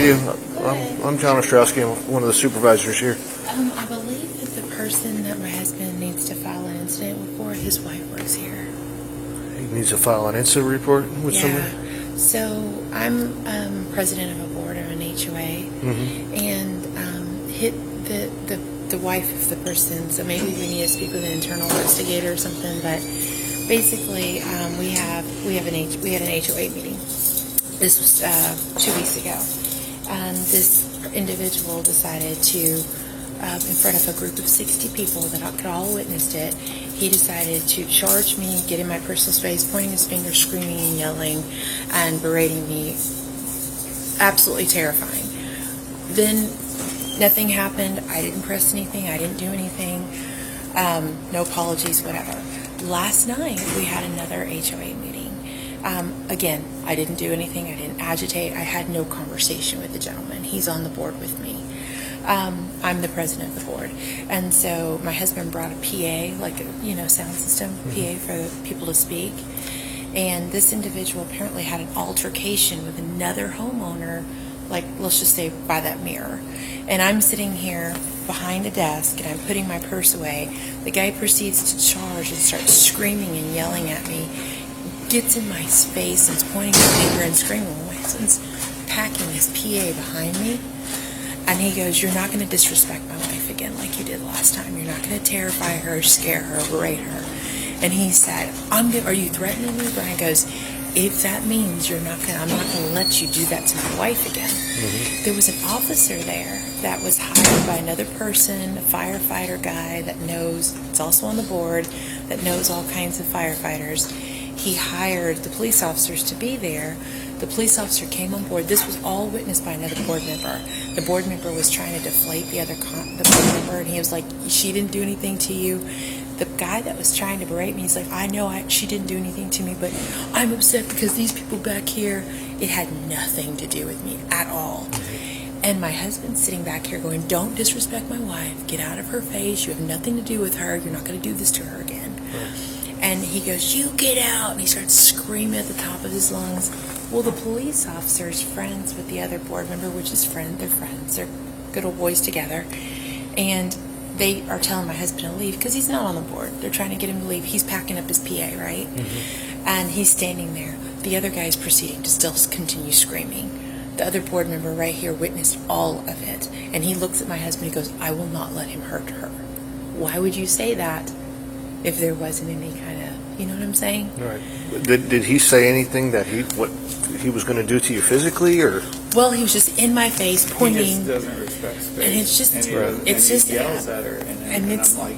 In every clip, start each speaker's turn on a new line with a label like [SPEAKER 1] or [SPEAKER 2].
[SPEAKER 1] you? I'm John Ostrowski. I'm one of the supervisors here.
[SPEAKER 2] I believe that the person that my husband needs to file an incident report, his wife works here.
[SPEAKER 1] He needs to file an incident report with somebody?
[SPEAKER 2] So I'm president of a board of an HOA, and hit the wife of the person. So maybe we need to speak with an internal investigator or something. But basically, we had an HOA meeting. This was 2 weeks ago, and this individual decided to, in front of a group of 60 people that could all witnessed it, he decided to charge me, get in my personal space, pointing his finger, screaming and yelling, and berating me. Absolutely terrifying. Then nothing happened. I didn't press anything. I didn't do anything. No apologies, whatever. Last night, we had another HOA meeting. Again, I didn't do anything. I didn't agitate. I had no conversation with the gentleman. He's on the board with me. I'm the president of the board. And so my husband brought a PA, like a sound system, PA for the people to speak. And this individual apparently had an altercation with another homeowner, like, let's just say by that mirror. And I'm sitting here behind a desk and I'm putting my purse away. The guy proceeds to charge and starts screaming and yelling at me. Gets in my face and is pointing his finger and screaming. My husband's packing his PA behind me. And he goes, "You're not going to disrespect my wife again like you did last time. You're not going to terrify her, scare her, berate her." And he said, "Are you threatening me?" Brian goes, "If that means I'm not going to let you do that to my wife again." There was an officer there that was hired by another person, a firefighter guy that knows, it's also on the board, that knows all kinds of firefighters. He hired the police officers to be there. The police officer came on board. This was all witnessed by another board member. The board member was trying to deflate the board member, and he was like, "She didn't do anything to you." The guy that was trying to berate me, he's like, "I know she didn't do anything to me, but I'm upset because these people back here," it had nothing to do with me at all. And my husband's sitting back here going, "Don't disrespect my wife. Get out of her face. You have nothing to do with her. You're not going to do this to her again." And he goes, "You get out." And he starts screaming at the top of his lungs. Well, the police officer's friends with the other board member, which is they're friends. They're good old boys together. And they are telling my husband to leave because he's not on the board. They're trying to get him to leave. He's packing up his PA, right? And he's standing there. The other guy is proceeding to still continue screaming. The other board member right here witnessed all of it. And he looks at my husband and goes, "I will not let him hurt her." Why would you say that if there wasn't any kind of, you know what I'm saying?
[SPEAKER 1] Right. Did he say anything that what he was going to do to you physically, or?
[SPEAKER 2] Well, he was just in my face pointing.
[SPEAKER 3] He just doesn't respect space.
[SPEAKER 2] And it's just,
[SPEAKER 3] he yells at her, and
[SPEAKER 2] it's
[SPEAKER 3] I'm like,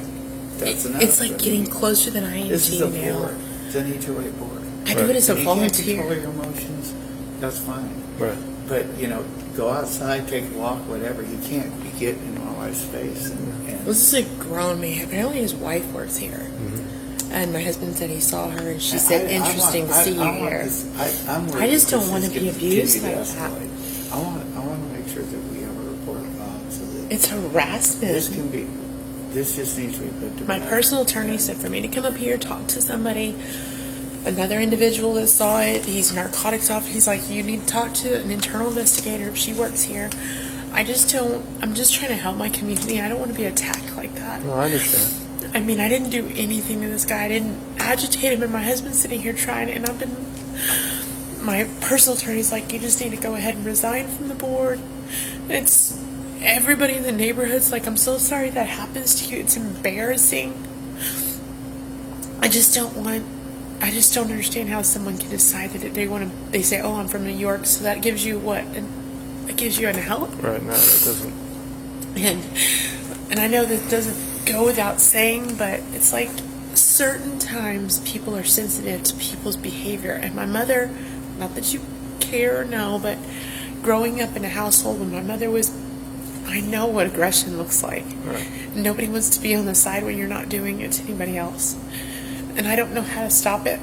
[SPEAKER 3] that's enough.
[SPEAKER 2] It's like getting closer than I am
[SPEAKER 3] This
[SPEAKER 2] to
[SPEAKER 3] is
[SPEAKER 2] you
[SPEAKER 3] a
[SPEAKER 2] now.
[SPEAKER 3] board. It's an HOA board.
[SPEAKER 2] I do it as a
[SPEAKER 3] And you can't
[SPEAKER 2] volunteer.
[SPEAKER 3] control your emotions. That's fine.
[SPEAKER 1] Right.
[SPEAKER 3] But go outside, take a walk, whatever. You can't get in my wife's face. And
[SPEAKER 2] This is a grown man. Apparently his wife works here. And my husband said he saw her, and she said, "Interesting to see you here." I just don't want to be abused like that.
[SPEAKER 3] I want to make sure that we have a report so that
[SPEAKER 2] It's harassment.
[SPEAKER 3] this just needs to be put to
[SPEAKER 2] My
[SPEAKER 3] bed.
[SPEAKER 2] personal attorney said for me to come up here, talk to somebody. Another individual that saw it, he's a narcotics officer. He's like, "You need to talk to an internal investigator. She works here." I'm just trying to help my community. I don't want to be attacked like that.
[SPEAKER 1] No, I understand.
[SPEAKER 2] I mean, I didn't do anything to this guy. I didn't agitate him, and my husband's sitting here trying, and my personal attorney's like, "You just need to go ahead and resign from the board." And it's everybody in the neighborhood's like, "I'm so sorry that happens to you. It's embarrassing." I just don't understand how someone can decide that they say, "Oh, I'm from New York," so that gives you what? It gives you an out?
[SPEAKER 1] Right. No, that doesn't.
[SPEAKER 2] And I know that doesn't go without saying, but it's like certain times people are sensitive to people's behavior. And my mother, not that you care or know, but growing up in a household when my mother was, I know what aggression looks like.
[SPEAKER 1] Right.
[SPEAKER 2] Nobody wants to be on the side when you're not doing it to anybody else. And I don't know how to stop it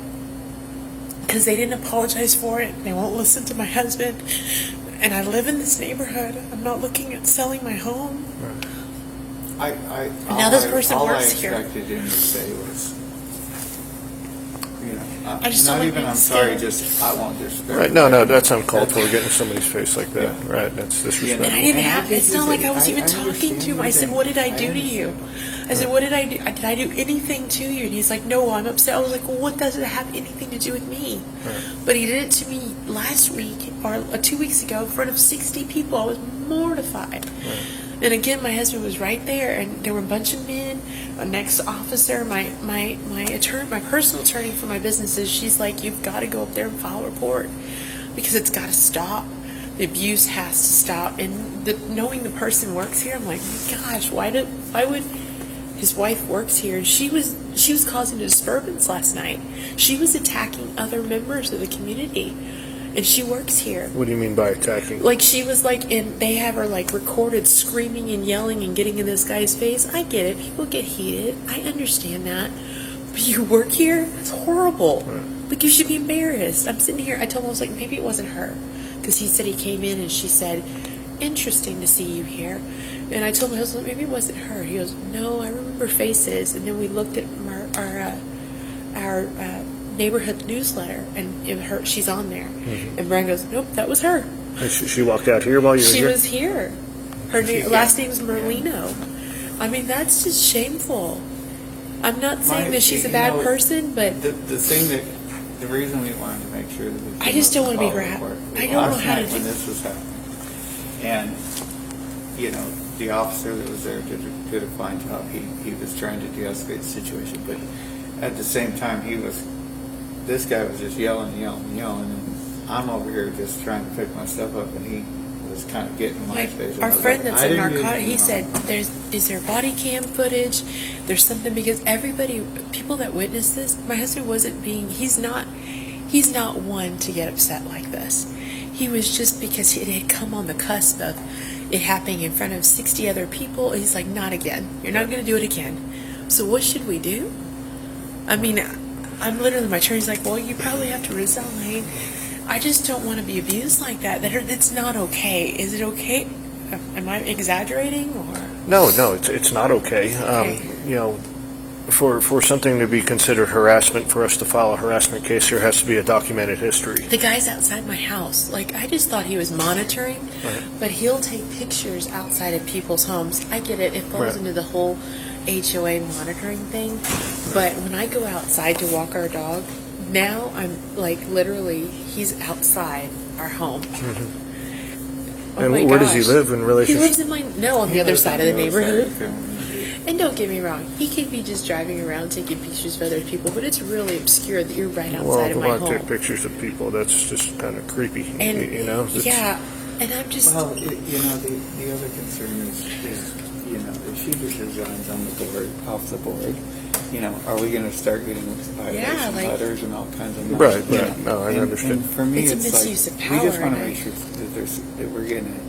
[SPEAKER 2] because they didn't apologize for it. They won't listen to my husband. And I live in this neighborhood. I'm not looking at selling my home.
[SPEAKER 1] Right.
[SPEAKER 2] Now this person
[SPEAKER 3] all
[SPEAKER 2] works
[SPEAKER 3] I
[SPEAKER 2] here.
[SPEAKER 3] expected him to say was, you know,
[SPEAKER 2] I just
[SPEAKER 3] not
[SPEAKER 2] don't like
[SPEAKER 3] even
[SPEAKER 2] being
[SPEAKER 3] I'm sorry,
[SPEAKER 2] scared.
[SPEAKER 3] just I want this.
[SPEAKER 1] Right, no, that's uncalled for, getting in somebody's face like that.
[SPEAKER 3] Yeah.
[SPEAKER 1] Right, that's disrespectful.
[SPEAKER 2] And I didn't
[SPEAKER 3] And I
[SPEAKER 2] have,
[SPEAKER 3] think
[SPEAKER 2] it's not
[SPEAKER 3] you
[SPEAKER 2] like
[SPEAKER 3] did.
[SPEAKER 2] I was even
[SPEAKER 3] I
[SPEAKER 2] talking
[SPEAKER 3] understand
[SPEAKER 2] to him.
[SPEAKER 3] what
[SPEAKER 2] I
[SPEAKER 3] you're
[SPEAKER 2] said,
[SPEAKER 3] saying.
[SPEAKER 2] what did I
[SPEAKER 3] I
[SPEAKER 2] do to you?
[SPEAKER 3] understand.
[SPEAKER 2] I said, what did I do? Did I do anything to you? And he's like, no, I'm upset. I was like, well, what does it have anything to do with me? But he did it to me last week or 2 weeks ago in front of 60 people. I was mortified. And again, my husband was right there, and there were a bunch of men, a next officer, my attorney, my personal attorney for my businesses. She's like, you've got to go up there and file a report because it's got to stop. The abuse has to stop. And knowing the person works here, I'm like, gosh, why would his wife works here? And she was causing a disturbance last night. She was attacking other members of the community. And she works here.
[SPEAKER 1] What do you mean by attacking?
[SPEAKER 2] Like, she was like, and they have her like recorded screaming and yelling and getting in this guy's face. I get it. People get heated. I understand that. But you work here? It's horrible. Like, you should be embarrassed. I'm sitting here. I told him, I was like, maybe it wasn't her. Because he said he came in and she said, interesting to see you here. And I told him, I was like, maybe it wasn't her. He goes, no, I remember faces. And then we looked at our neighborhood newsletter, and she's on there. And Brian goes, nope, that was her.
[SPEAKER 1] And she walked out here while you were
[SPEAKER 2] She
[SPEAKER 1] here?
[SPEAKER 2] was here. Her last name's Merlino. I mean, that's just shameful. I'm not saying that she's a bad person, but
[SPEAKER 3] the thing that the reason we wanted to make sure that we
[SPEAKER 2] I just don't want to be
[SPEAKER 3] follow
[SPEAKER 2] grabbed.
[SPEAKER 3] report,
[SPEAKER 2] I don't know
[SPEAKER 3] last
[SPEAKER 2] how to
[SPEAKER 3] night
[SPEAKER 2] do
[SPEAKER 3] when this was happening, and you know, the officer that was there did a fine job. He was trying to de-escalate the situation, but at the same time, this guy was just yelling, and I'm over here just trying to pick my stuff up, and he was kind of getting in my face.
[SPEAKER 2] Our friend that's in narcotics, he
[SPEAKER 3] know.
[SPEAKER 2] said, is there body cam footage? There's something, because people that witnessed this, my husband wasn't he's not one to get upset like this. He was just, because it had come on the cusp of it happening in front of 60 other people. He's like, not again. You're not going to do it again. So what should we do? I mean, I'm literally, my attorney's like, well, you probably have to resign. I just don't want to be abused like that. That's not okay. Is it okay? Am I exaggerating, or?
[SPEAKER 1] No, it's not okay. You know, for something to be considered harassment, for us to file a harassment case, there has to be a documented history.
[SPEAKER 2] The guy's outside my house. Like, I just thought he was monitoring, but he'll take pictures outside of people's homes. I get it. It falls into the whole HOA monitoring thing. But when I go outside to walk our dog, now I'm like, literally, he's outside our home. Oh,
[SPEAKER 1] And
[SPEAKER 2] my
[SPEAKER 1] where does he
[SPEAKER 2] gosh.
[SPEAKER 1] live in
[SPEAKER 2] He
[SPEAKER 1] relationship?
[SPEAKER 2] lives on the other side of the neighborhood.
[SPEAKER 3] neighborhood.
[SPEAKER 2] And don't get me wrong, he could be just driving around taking pictures of other people, but it's really obscure that you're right outside
[SPEAKER 1] Well,
[SPEAKER 2] of
[SPEAKER 1] to
[SPEAKER 2] my
[SPEAKER 1] want to take
[SPEAKER 2] home.
[SPEAKER 1] pictures of people, that's just kind of creepy.
[SPEAKER 2] And
[SPEAKER 1] you know?
[SPEAKER 2] yeah, and I'm just,
[SPEAKER 3] Well, you know, the other concern is, you know, if she just resigns on the board, off the board, you know, are we going to start getting violation
[SPEAKER 2] like-
[SPEAKER 3] letters and all kinds of
[SPEAKER 1] Right,
[SPEAKER 3] you know?
[SPEAKER 1] right. No, I
[SPEAKER 3] And-
[SPEAKER 1] understand.
[SPEAKER 3] And for me,
[SPEAKER 2] It's a
[SPEAKER 3] it's
[SPEAKER 2] misuse
[SPEAKER 3] like,
[SPEAKER 2] of
[SPEAKER 3] we just
[SPEAKER 2] power,
[SPEAKER 3] want to
[SPEAKER 2] and
[SPEAKER 3] make sure that we're getting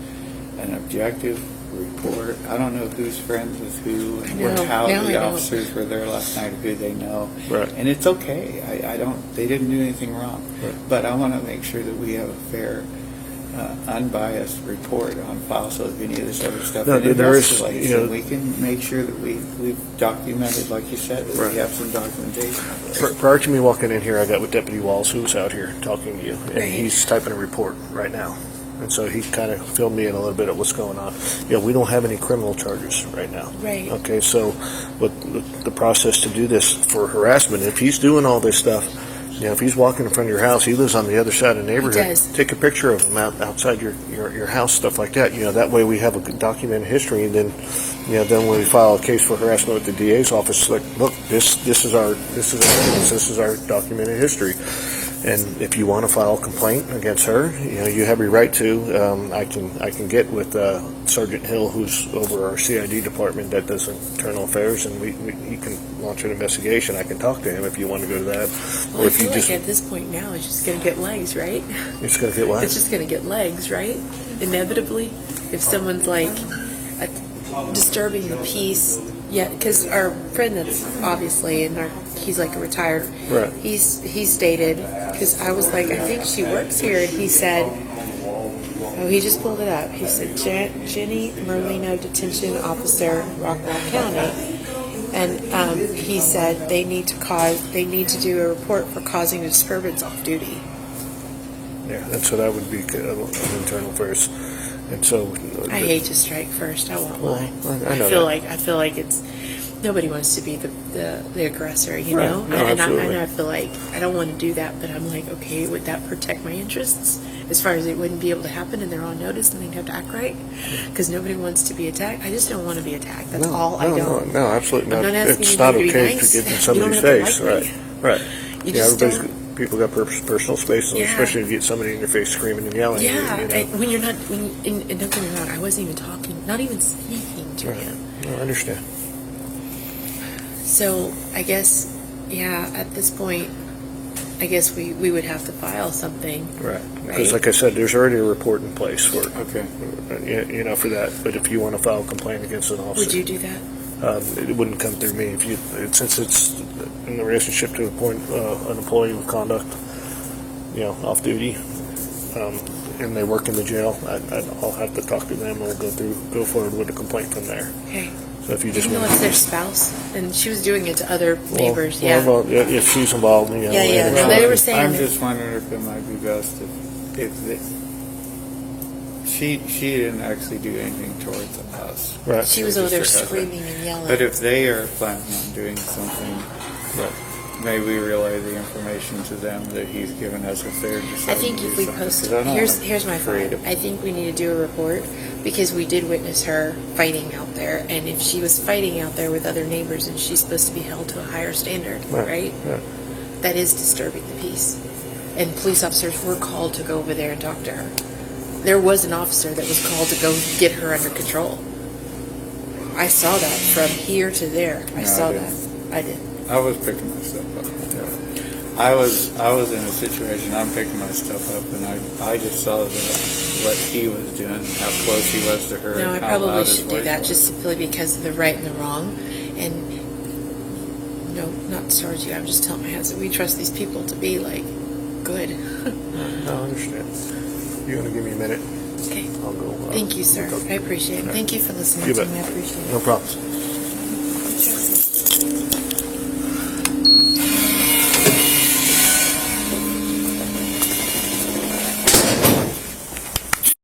[SPEAKER 3] an objective report. I don't know who's friends with who and
[SPEAKER 2] I know.
[SPEAKER 3] how
[SPEAKER 2] Now I
[SPEAKER 3] the
[SPEAKER 2] know.
[SPEAKER 3] officers were there last night, who they know.
[SPEAKER 1] Right.
[SPEAKER 3] And it's okay. They didn't do anything wrong.
[SPEAKER 1] Right.
[SPEAKER 3] But I want to make sure that we have a fair, unbiased report on file, so if any of this other stuff
[SPEAKER 1] No,
[SPEAKER 3] and it
[SPEAKER 1] there is,
[SPEAKER 3] escalates,
[SPEAKER 1] you know-
[SPEAKER 3] and we can make sure that we've documented, like you said, that
[SPEAKER 1] Right.
[SPEAKER 3] we have some documentation.
[SPEAKER 1] Prior to me walking in here, I got with Deputy Walls, who's out here talking to you, and
[SPEAKER 2] Right.
[SPEAKER 1] he's typing a report right now. And so he kind of filled me in a little bit of what's going on. Yeah, we don't have any criminal charges right now.
[SPEAKER 2] Right.
[SPEAKER 1] Okay, so what the process to do this for harassment, if he's doing all this stuff, you know, if he's walking in front of your house, he lives on the other side of the neighborhood.
[SPEAKER 2] does.
[SPEAKER 1] Take a picture of him outside your house, stuff like that. You know, that way we have a good documented history, and then, you know, then when we file a case for harassment with the DA's office, like, look, this is our documented history. And if you want to file a complaint against her, you know, you have your right to. I can get with Sergeant Hill, who's over our CID department that does internal affairs, and he can launch an investigation. I can talk to him if you want to go to that,
[SPEAKER 2] well, I feel like at this point now, it's just going to get legs, right?
[SPEAKER 1] it's going to get what?
[SPEAKER 2] It's just going to get legs, right? Inevitably, if someone's like disturbing the peace, yeah, because our friend that's obviously he's like a retired.
[SPEAKER 1] Right.
[SPEAKER 2] He stated, because I was like, I think she works here, and he said, oh, he just pulled it up. He said, Jennine Merlino, detention officer, Rockwall County. And he said they need to do a report for causing a disturbance off duty.
[SPEAKER 1] Yeah, and so that would be an internal first. And so
[SPEAKER 2] I hate to strike first. I won't lie.
[SPEAKER 1] I know
[SPEAKER 2] I feel like it's nobody wants to be the aggressor, you
[SPEAKER 1] Right.
[SPEAKER 2] know.
[SPEAKER 1] No,
[SPEAKER 2] and
[SPEAKER 1] absolutely.
[SPEAKER 2] I feel like I don't want to do that, but I'm like, okay, would that protect my interests? As far as it wouldn't be able to happen, and they're on notice, and they'd have to act right, because nobody wants to be attacked. I just don't want to be attacked. That's all. I don't.
[SPEAKER 1] No, absolutely
[SPEAKER 2] I'm
[SPEAKER 1] not.
[SPEAKER 2] not asking
[SPEAKER 1] It's
[SPEAKER 2] you
[SPEAKER 1] not
[SPEAKER 2] to be
[SPEAKER 1] okay
[SPEAKER 2] nice.
[SPEAKER 1] to get in
[SPEAKER 2] You
[SPEAKER 1] somebody's
[SPEAKER 2] don't have to
[SPEAKER 1] face.
[SPEAKER 2] like
[SPEAKER 1] Right,
[SPEAKER 2] me.
[SPEAKER 1] right.
[SPEAKER 2] You
[SPEAKER 1] Yeah,
[SPEAKER 2] just
[SPEAKER 1] people got personal space, and
[SPEAKER 2] Yeah.
[SPEAKER 1] especially if you get somebody in your face screaming and yelling.
[SPEAKER 2] Yeah,
[SPEAKER 1] you know.
[SPEAKER 2] and when you're not, and don't get me wrong, I wasn't even talking, not even speaking to
[SPEAKER 1] Right.
[SPEAKER 2] him.
[SPEAKER 1] No, I understand.
[SPEAKER 2] So I guess, yeah, at this point, I guess we would have to file something.
[SPEAKER 1] Right. Because,
[SPEAKER 2] Right.
[SPEAKER 1] like I said, there's already a report in place for
[SPEAKER 3] Okay.
[SPEAKER 1] you know, for that. But if you want to file a complaint against an officer,
[SPEAKER 2] Would you do that?
[SPEAKER 1] it wouldn't come through me. Since it's in the relationship to an employee with conduct, you know, off duty, and they work in the jail, I'll have to talk to them, and we'll go forward with a complaint from there.
[SPEAKER 2] Okay.
[SPEAKER 1] So if you just
[SPEAKER 2] Even though
[SPEAKER 1] want
[SPEAKER 2] it's their spouse, and she was doing it to other neighbors, yeah.
[SPEAKER 1] if she's involved, you know,
[SPEAKER 2] Yeah, yeah.
[SPEAKER 1] and
[SPEAKER 2] No,
[SPEAKER 1] it's-
[SPEAKER 2] they were saying
[SPEAKER 3] I'm
[SPEAKER 2] that-
[SPEAKER 3] just wondering if it might be best if she didn't actually do anything towards us.
[SPEAKER 1] right,
[SPEAKER 2] She was
[SPEAKER 3] Just
[SPEAKER 2] over there
[SPEAKER 3] her husband.
[SPEAKER 2] screaming and yelling.
[SPEAKER 3] But if they are planning on doing something,
[SPEAKER 1] right.
[SPEAKER 3] may we relay the information to them that he's given us if they're deciding
[SPEAKER 2] I think
[SPEAKER 3] to
[SPEAKER 2] if
[SPEAKER 3] do
[SPEAKER 2] we
[SPEAKER 3] something?
[SPEAKER 2] post,
[SPEAKER 3] 'Cause I don't
[SPEAKER 2] here's
[SPEAKER 3] wanna
[SPEAKER 2] my
[SPEAKER 3] create
[SPEAKER 2] thought. I think we need to do a report because we did witness her fighting out there, and if she was fighting out there with other neighbors, and she's supposed to be held to a higher standard, right?
[SPEAKER 1] Right.
[SPEAKER 2] That is disturbing the peace. And police officers were called to go over there and talk to her. There was an officer that was called to go get her under control. I saw that from here to there. I
[SPEAKER 3] No,
[SPEAKER 2] saw
[SPEAKER 3] I
[SPEAKER 2] that.
[SPEAKER 3] didn't.
[SPEAKER 2] I did.
[SPEAKER 3] I was picking myself up. I was in a situation, I'm picking my stuff up, and I just saw that what he was doing, how close he was to her.
[SPEAKER 2] No, I
[SPEAKER 3] and how
[SPEAKER 2] probably
[SPEAKER 3] loud his
[SPEAKER 2] should do
[SPEAKER 3] voice
[SPEAKER 2] that
[SPEAKER 3] was.
[SPEAKER 2] just simply because of the right and the wrong. And no, not towards you. I'm just telling my husband we trust these people to be like good.
[SPEAKER 1] No, I understand. You want to give me a minute?
[SPEAKER 2] Okay.
[SPEAKER 1] I'll go.
[SPEAKER 2] Thank you, sir. I appreciate it. Thank you for listening
[SPEAKER 1] You
[SPEAKER 2] to
[SPEAKER 1] bet.
[SPEAKER 2] me. I appreciate it.
[SPEAKER 1] No problem.